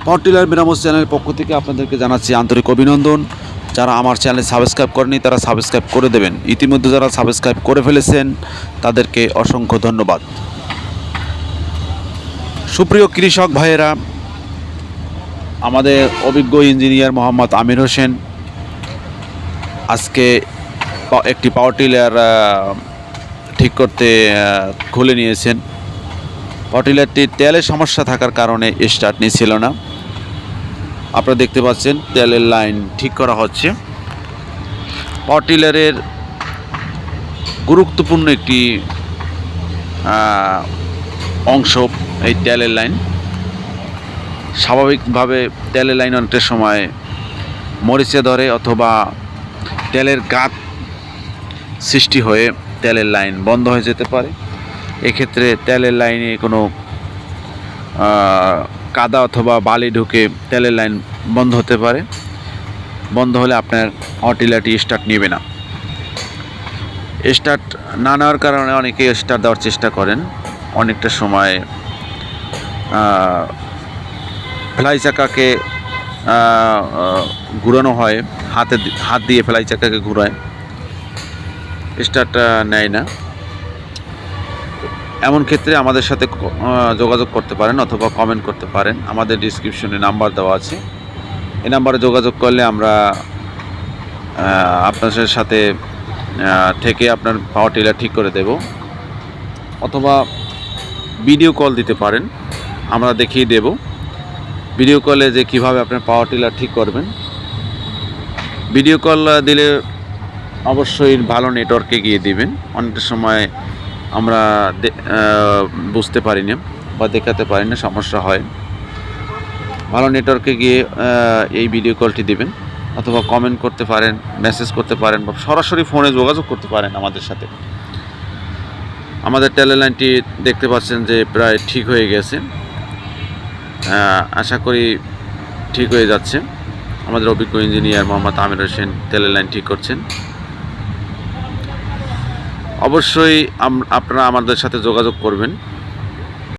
Power tiller মেরামত চ্যানেলের পক্ষ থেকে আপনাদেরকে জানাচ্ছি আন্তরিক অভিনন্দন। যারা আমার চ্যানেল সাবস্ক্রাইব করেনি তারা সাবস্ক্রাইব করে দেবেন। ইতিমধ্যে যারা সাবস্ক্রাইব করে ফেলেছেন তাদেরকে অসংখ্য ধন্যবাদ। সুপ্রিয় কৃষক ভাইয়েরা, আমাদের অভিজ্ঞ ইঞ্জিনিয়ার মোহাম্মদ আমির হোসেন আজকে একটি পাওয়ার টিলার ঠিক করতে খুলে নিয়েছেন। পাওয়ার টিলারটির তেলের সমস্যা থাকার কারণে স্টার্ট নিচ্ছিল না। আপনারা দেখতে পাচ্ছেন তেলের লাইন ঠিক করা হচ্ছে। পাওয়ার টিলারের গুরুত্বপূর্ণ একটি অংশ এই তেলের লাইন। স্বাভাবিকভাবে তেলের লাইন অনেকটা সময় মরিচে ধরে অথবা তেলের গাঁত সৃষ্টি হয়ে তেলের লাইন বন্ধ হয়ে যেতে পারে। এক্ষেত্রে তেলের লাইনে কোনো কাদা অথবা বালি ঢুকে তেলের লাইন বন্ধ হতে পারে। বন্ধ হলে আপনার পাওয়ার টিলারটি স্টার্ট নেবে না। স্টার্ট না নেওয়ার কারণে অনেকেই স্টার্ট দেওয়ার চেষ্টা করেন। অনেকটা সময় ফ্লাই চাকাকে ঘুরানো হয়, হাত দিয়ে ফ্লাই চাকাকে ঘুরায়, স্টার্ট নেয় না। এমন ক্ষেত্রে আমাদের সাথে যোগাযোগ করতে পারেন অথবা কমেন্ট করতে পারেন। আমাদের ডিসক্রিপশনে নাম্বার দেওয়া আছে। এই নাম্বারে যোগাযোগ করলে আমরা আপনাদের সাথে থেকে আপনার পাওয়ার টিলার ঠিক করে দেব, অথবা ভিডিও কল দিতে পারেন, আমরা দেখিয়ে দেব ভিডিও কলে যে কিভাবে আপনার পাওয়ার টিলার ঠিক করবেন। ভিডিও কল দিলে অবশ্যই ভালো নেটওয়ার্কে গিয়ে দিবেন। অনেকটা সময় আমরা বুঝতে পারি না বা দেখাতে পারি না, সমস্যা হয়। ভালো নেটওয়ার্কে গিয়ে এই ভিডিও কলটি দিবেন, অথবা কমেন্ট করতে পারেন, মেসেজ করতে পারেন, বা সরাসরি ফোনে যোগাযোগ করতে পারেন আমাদের সাথে। আমাদের তেলের লাইনটি দেখতে পাচ্ছেন যে প্রায় ঠিক হয়ে গেছে। আশা করি ঠিক হয়ে যাচ্ছে। আমাদের অভিজ্ঞ ইঞ্জিনিয়ার মোহাম্মদ আমির হোসেন তেলের লাইন ঠিক করছেন। অবশ্যই আপনারা আমাদের সাথে যোগাযোগ করবেন।